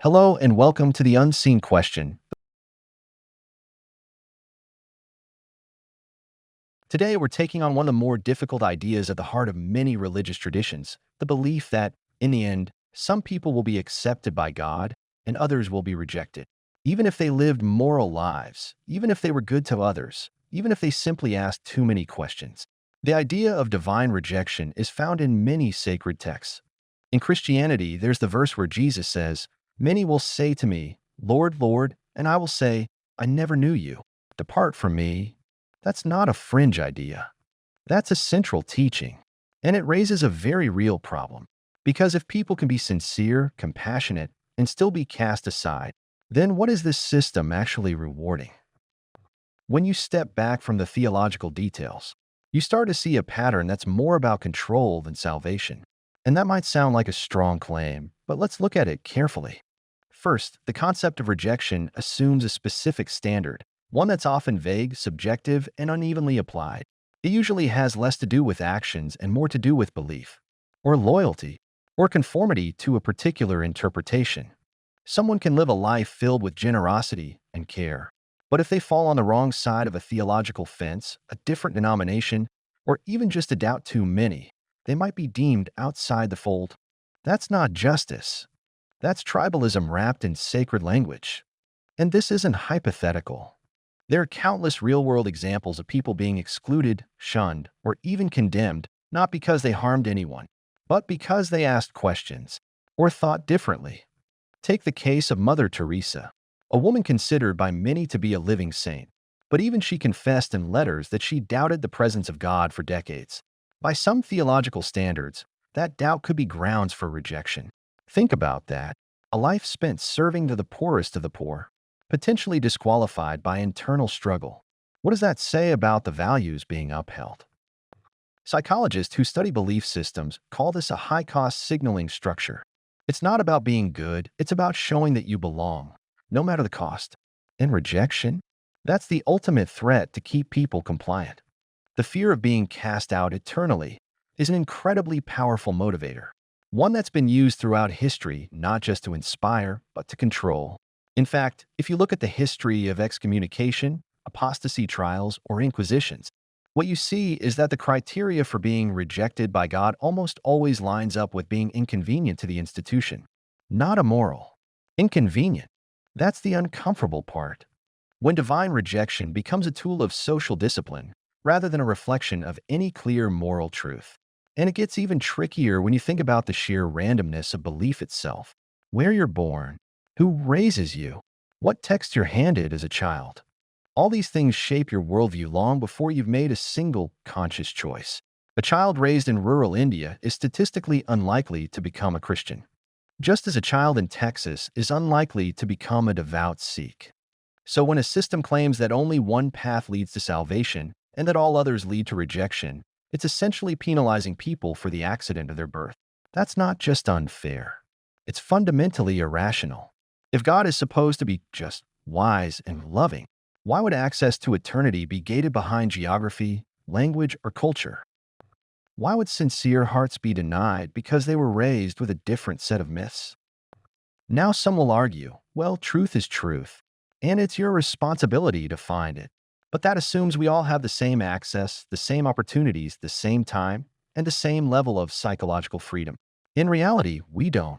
Hello and welcome to the Unseen Question. Today we're taking on one of the more difficult ideas at the heart of many religious traditions, the belief that, in the end, some people will be accepted by God and others will be rejected. Even if they lived moral lives, even if they were good to others, even if they simply asked too many questions. The idea of divine rejection is found in many sacred texts. In Christianity, there's the verse where Jesus says, "Many will say to me, 'Lord, Lord,' and I will say, 'I never knew you. Depart from me.'" That's not a fringe idea. That's a central teaching. And it raises a very real problem. Because if people can be sincere, compassionate, and still be cast aside, then what is this system actually rewarding? When you step back from the theological details, you start to see a pattern that's more about control than salvation. And that might sound like a strong claim, but let's look at it carefully. First, the concept of rejection assumes a specific standard, one that's often vague, subjective, and unevenly applied. It usually has less to do with actions and more to do with belief, or loyalty, or conformity to a particular interpretation. Someone can live a life filled with generosity and care, but if they fall on the wrong side of a theological fence, a different denomination, or even just a doubt too many, they might be deemed outside the fold. That's not justice. That's tribalism wrapped in sacred language. And this isn't hypothetical. There are countless real-world examples of people being excluded, shunned, or even condemned, not because they harmed anyone, but because they asked questions or thought differently. Take the case of Mother Teresa, a woman considered by many to be a living saint, but even she confessed in letters that she doubted the presence of God for decades. By some theological standards, that doubt could be grounds for rejection. Think about that. A life spent serving to the poorest of the poor, potentially disqualified by internal struggle. What does that say about the values being upheld? Psychologists who study belief systems call this a high-cost signaling structure. It's not about being good, it's about showing that you belong, no matter the cost. And rejection? That's the ultimate threat to keep people compliant. The fear of being cast out eternally is an incredibly powerful motivator, one that's been used throughout history not just to inspire, but to control. In fact, if you look at the history of excommunication, apostasy trials, or inquisitions, what you see is that the criteria for being rejected by God almost always lines up with being inconvenient to the institution. Not immoral. Inconvenient. That's the uncomfortable part. When divine rejection becomes a tool of social discipline, rather than a reflection of any clear moral truth. And it gets even trickier when you think about the sheer randomness of belief itself. Where you're born, who raises you, what text you're handed as a child. All these things shape your worldview long before you've made a single conscious choice. A child raised in rural India is statistically unlikely to become a Christian, just as a child in Texas is unlikely to become a devout Sikh. So when a system claims that only one path leads to salvation and that all others lead to rejection, it's essentially penalizing people for the accident of their birth. That's not just unfair. It's fundamentally irrational. If God is supposed to be just, wise, and loving, why would access to eternity be gated behind geography, language, or culture? Why would sincere hearts be denied because they were raised with a different set of myths? Now some will argue, well, truth is truth, and it's your responsibility to find it. But that assumes we all have the same access, the same opportunities, the same time, and the same level of psychological freedom. In reality, we don't.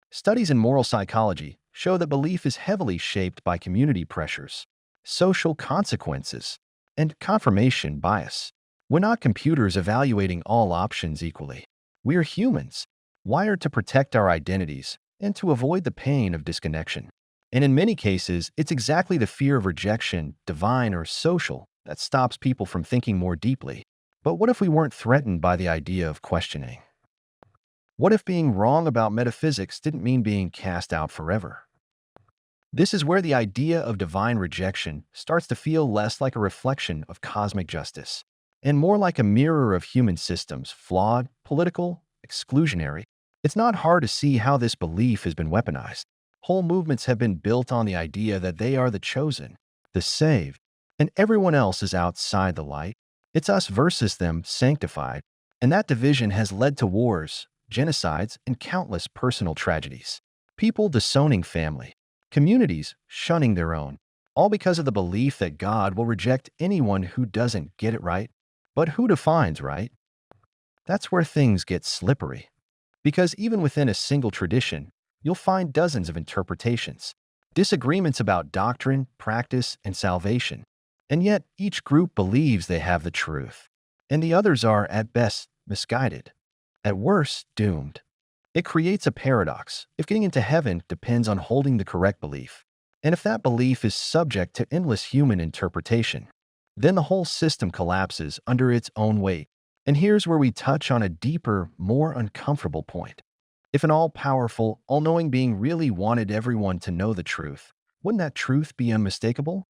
Studies in moral psychology show that belief is heavily shaped by community pressures, social consequences, and confirmation bias. We're not computers evaluating all options equally. We're humans, wired to protect our identities and to avoid the pain of disconnection. And in many cases, it's exactly the fear of rejection, divine or social, that stops people from thinking more deeply. But what if we weren't threatened by the idea of questioning? What if being wrong about metaphysics didn't mean being cast out forever? This is where the idea of divine rejection starts to feel less like a reflection of cosmic justice, and more like a mirror of human systems, flawed, political, exclusionary. It's not hard to see how this belief has been weaponized. Whole movements have been built on the idea that they are the chosen, the saved, and everyone else is outside the light. It's us versus them sanctified, and that division has led to wars, genocides, and countless personal tragedies. people disowning family, communities shunning their own, all because of the belief that God will reject anyone who doesn't get it right. But who defines right? That's where things get slippery. Because even within a single tradition, you'll find dozens of interpretations, disagreements about doctrine, practice, and salvation. And yet, each group believes they have the truth, and the others are, at best, misguided, at worst, doomed. It creates a paradox. If getting into heaven depends on holding the correct belief, and if that belief is subject to endless human interpretation, then the whole system collapses under its own weight. And here's where we touch on a deeper, more uncomfortable point. If an all-powerful, all-knowing being really wanted everyone to know the truth, wouldn't that truth be unmistakable?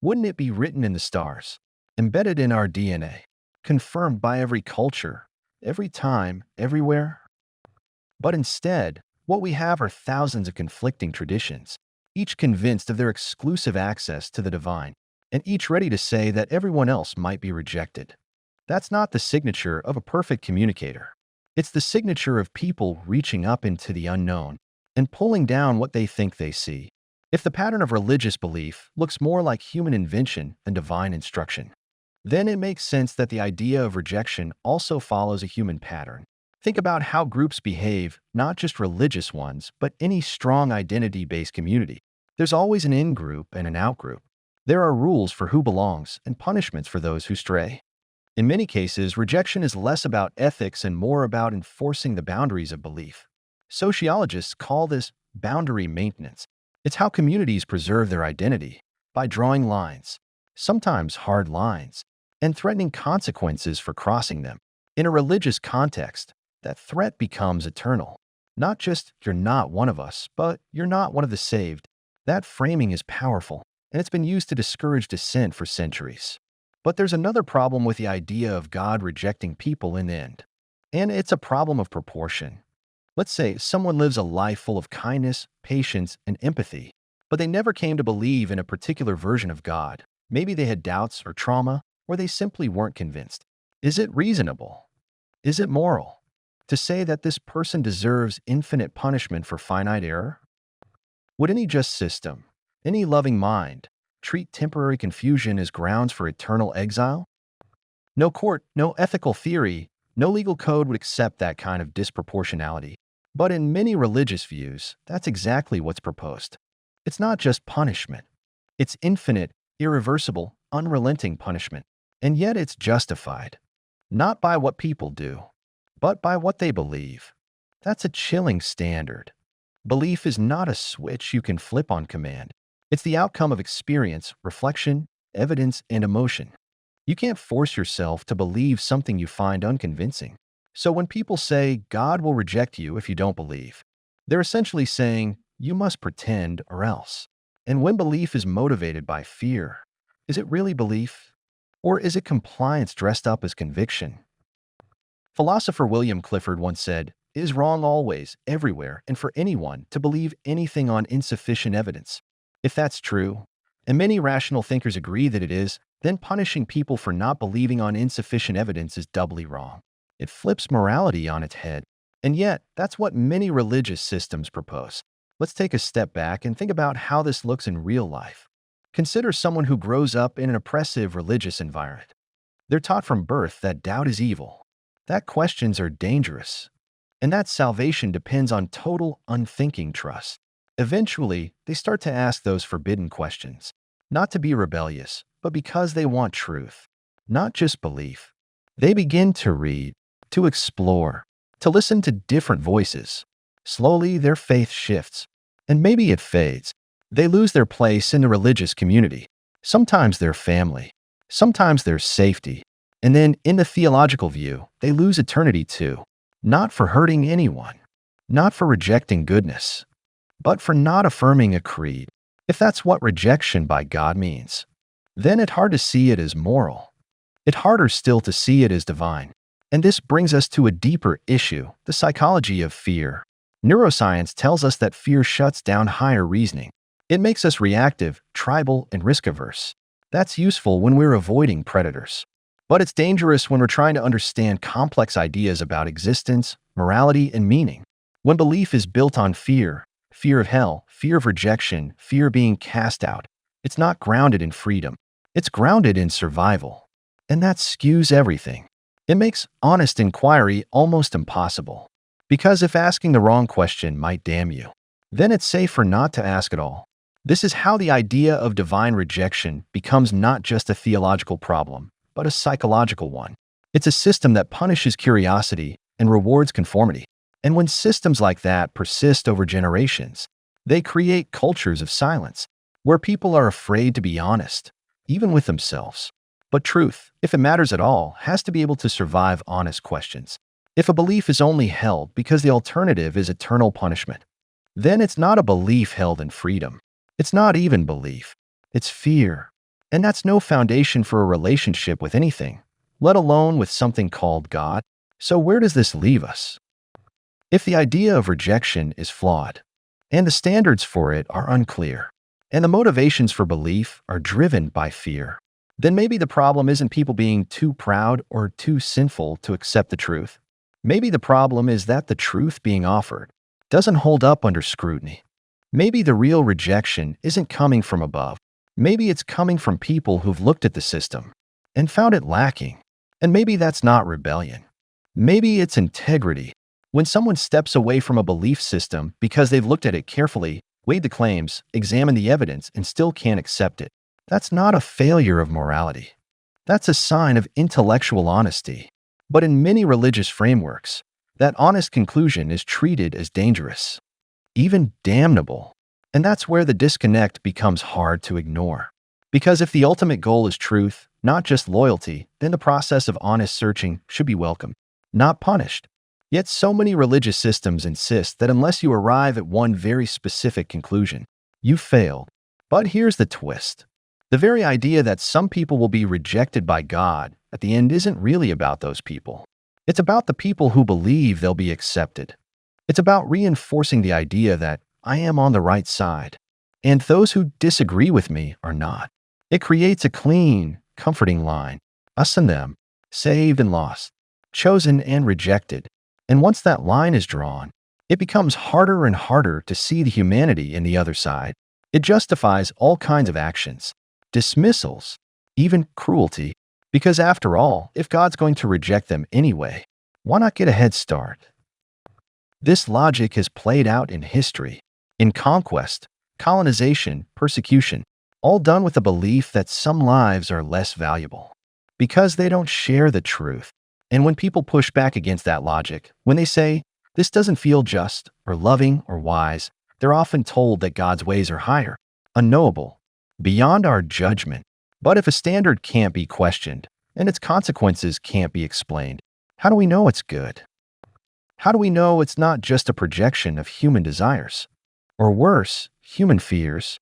Wouldn't it be written in the stars, embedded in our DNA, confirmed by every culture, every time, everywhere? But instead, what we have are thousands of conflicting traditions, each convinced of their exclusive access to the divine, and each ready to say that everyone else might be rejected. That's not the signature of a perfect communicator. It's the signature of people reaching up into the unknown and pulling down what they think they see. If the pattern of religious belief looks more like human invention than divine instruction, then it makes sense that the idea of rejection also follows a human pattern. Think about how groups behave, not just religious ones, but any strong identity-based community. There's always an in-group and an out-group. There are rules for who belongs and punishments for those who stray. In many cases, rejection is less about ethics and more about enforcing the boundaries of belief. Sociologists call this boundary maintenance. It's how communities preserve their identity, by drawing lines, sometimes hard lines, and threatening consequences for crossing them. In a religious context, that threat becomes eternal. Not just, you're not one of us, but you're not one of the saved. That framing is powerful, and it's been used to discourage dissent for centuries. But there's another problem with the idea of God rejecting people in the end. And it's a problem of proportion. Let's say someone lives a life full of kindness, patience, and empathy, but they never came to believe in a particular version of God. Maybe they had doubts or trauma, or they simply weren't convinced. Is it reasonable? Is it moral to say that this person deserves infinite punishment for finite error? Would any just system, any loving mind, treat temporary confusion as grounds for eternal exile? No court, no ethical theory, no legal code would accept that kind of disproportionality. But in many religious views, that's exactly what's proposed. It's not just punishment. It's infinite, irreversible, unrelenting punishment. And yet it's justified. Not by what people do, but by what they believe. That's a chilling standard. Belief is not a switch you can flip on command. It's the outcome of experience, reflection, evidence, and emotion. You can't force yourself to believe something you find unconvincing. So when people say God will reject you if you don't believe, they're essentially saying you must pretend or else. And when belief is motivated by fear, is it really belief? Or is it compliance dressed up as conviction? Philosopher William Clifford once said, "It is wrong always, everywhere, and for anyone to believe anything on insufficient evidence." If that's true, and many rational thinkers agree that it is, then punishing people for not believing on insufficient evidence is doubly wrong. It flips morality on its head. And yet, that's what many religious systems propose. Let's take a step back and think about how this looks in real life. Consider someone who grows up in an oppressive religious environment. They're taught from birth that doubt is evil, that questions are dangerous, and that salvation depends on total, unthinking trust. Eventually, they start to ask those forbidden questions, not to be rebellious, but because they want truth, not just belief. They begin to read, to explore, to listen to different voices. Slowly, their faith shifts, and maybe it fades. They lose their place in the religious community, sometimes their family, sometimes their safety, and then in the theological view, they lose eternity too, not for hurting anyone, not for rejecting goodness, but for not affirming a creed. If that's what rejection by God means, then it's hard to see it as moral. It's harder still to see it as divine. And this brings us to a deeper issue, the psychology of fear. Neuroscience tells us that fear shuts down higher reasoning. It makes us reactive, tribal, and risk-averse. That's useful when we're avoiding predators. But it's dangerous when we're trying to understand complex ideas about existence, morality, and meaning. When belief is built on fear, fear of hell, fear of rejection, fear of being cast out. It's not grounded in freedom. It's grounded in survival. And that skews everything. It makes honest inquiry almost impossible. Because if asking the wrong question might damn you, then it's safer not to ask at all. This is how the idea of divine rejection becomes not just a theological problem, but a psychological one. It's a system that punishes curiosity and rewards conformity. And when systems like that persist over generations, they create cultures of silence, where people are afraid to be honest, even with themselves. But truth, if it matters at all, has to be able to survive honest questions. If a belief is only held because the alternative is eternal punishment, then it's not a belief held in freedom. It's not even belief. It's fear. And that's no foundation for a relationship with anything, let alone with something called God. So where does this leave us? If the idea of rejection is flawed, and the standards for it are unclear, and the motivations for belief are driven by fear, then maybe the problem isn't people being too proud or too sinful to accept the truth. Maybe the problem is that the truth being offered doesn't hold up under scrutiny. Maybe the real rejection isn't coming from above. Maybe it's coming from people who've looked at the system and found it lacking. And maybe that's not rebellion. Maybe it's integrity. When someone steps away from a belief system because they've looked at it carefully, weighed the claims, examined the evidence, and still can't accept it, that's not a failure of morality. That's a sign of intellectual honesty. But in many religious frameworks, that honest conclusion is treated as dangerous, even damnable. And that's where the disconnect becomes hard to ignore. Because if the ultimate goal is truth, not just loyalty, then the process of honest searching should be welcomed, not punished. Yet so many religious systems insist that unless you arrive at one very specific conclusion, you've failed. But here's the twist. The very idea that some people will be rejected by God at the end isn't really about those people. It's about the people who believe they'll be accepted. It's about reinforcing the idea that I am on the right side, and those who disagree with me are not. It creates a clean, comforting line. Us and them, saved and lost, chosen and rejected. And once that line is drawn, it becomes harder and harder to see the humanity in the other side. It justifies all kinds of actions, dismissals, even cruelty, because after all, if God's going to reject them anyway, why not get a head start? This logic has played out in history, in conquest, colonization, persecution, all done with the belief that some lives are less valuable because they don't share the truth. And when people push back against that logic, when they say, this doesn't feel just or loving or wise, they're often told that God's ways are higher, unknowable, beyond our judgment. But if a standard can't be questioned and its consequences can't be explained, how do we know it's good? How do we know it's not just a projection of human desires? Or worse, human fears?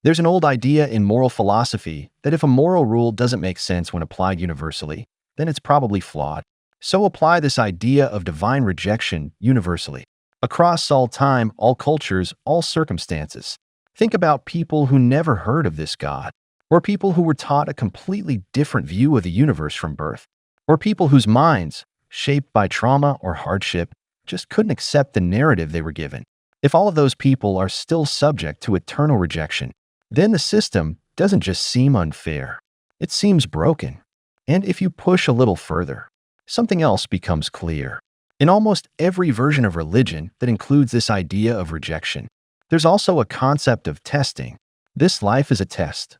There's an old idea in moral philosophy that if a moral rule doesn't make sense when applied universally, then it's probably flawed. So apply this idea of divine rejection universally, across all time, all cultures, all circumstances. Think about people who never heard of this God, or people who were taught a completely different view of the universe from birth, or people whose minds, shaped by trauma or hardship, just couldn't accept the narrative they were given. If all of those people are still subject to eternal rejection, then the system doesn't just seem unfair, it seems broken. And if you push a little further, something else becomes clear. In almost every version of religion that includes this idea of rejection, there's also a concept of testing. This life is a test,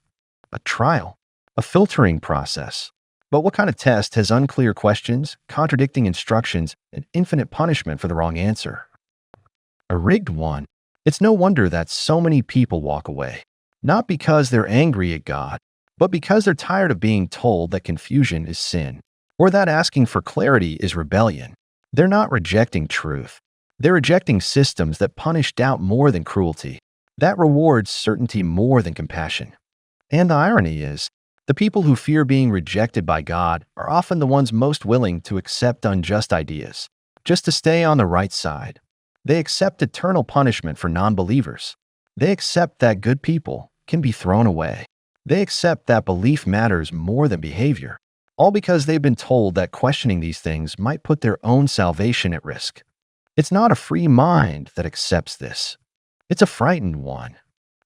a trial, a filtering process. But what kind of test has unclear questions, contradicting instructions, and infinite punishment for the wrong answer? A rigged one. It's no wonder that so many people walk away, not because they're angry at God, but because they're tired of being told that confusion is sin, or that asking for clarity is rebellion. They're not rejecting truth. They're rejecting systems that punish doubt more than cruelty, that rewards certainty more than compassion. And the irony is, the people who fear being rejected by God are often the ones most willing to accept unjust ideas, just to stay on the right side. They accept eternal punishment for non-believers. They accept that good people can be thrown away. They accept that belief matters more than behavior, all because they've been told that questioning these things might put their own salvation at risk. It's not a free mind that accepts this. It's a frightened one.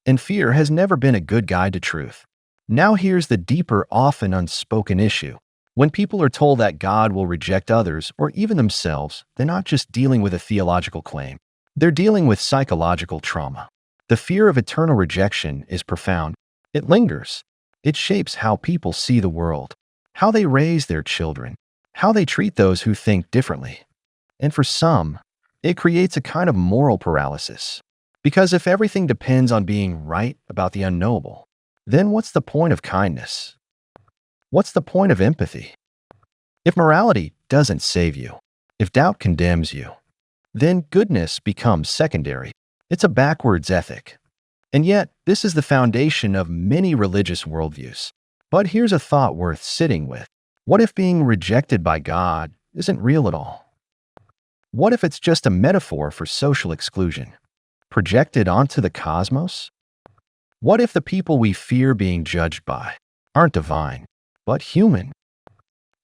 And fear has never been a good guide to truth. Now here's the deeper, often unspoken issue. When people are told that God will reject others or even themselves, they're not just dealing with a theological claim. They're dealing with psychological trauma. The fear of eternal rejection is profound. It lingers. It shapes how people see the world, how they raise their children, how they treat those who think differently. And for some, it creates a kind of moral paralysis. Because if everything depends on being right about the unknowable, then what's the point of kindness? What's the point of empathy? If morality doesn't save you, if doubt condemns you, then goodness becomes secondary. It's a backwards ethic. And yet, this is the foundation of many religious worldviews. But here's a thought worth sitting with. What if being rejected by God isn't real at all? What if it's just a metaphor for social exclusion, projected onto the cosmos? What if the people we fear being judged by aren't divine, but human?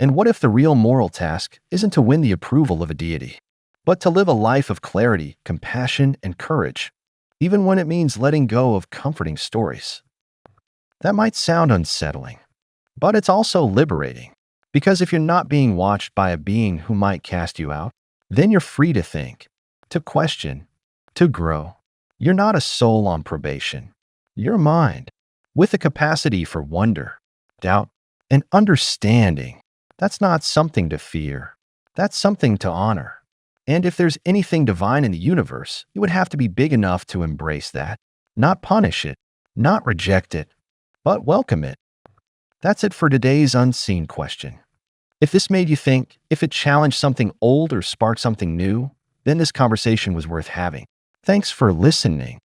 And what if the real moral task isn't to win the approval of a deity, but to live a life of clarity, compassion, and courage, even when it means letting go of comforting stories? That might sound unsettling, but it's also liberating. Because if you're not being watched by a being who might cast you out, then you're free to think, to question, to grow. You're not a soul on probation. You're a mind with a capacity for wonder, doubt, and understanding. That's not something to fear. That's something to honor. And if there's anything divine in the universe, it would have to be big enough to embrace that, not punish it, not reject it, but welcome it. That's it for today's unseen question. If this made you think, if it challenged something old or sparked something new, then this conversation was worth having. Thanks for listening.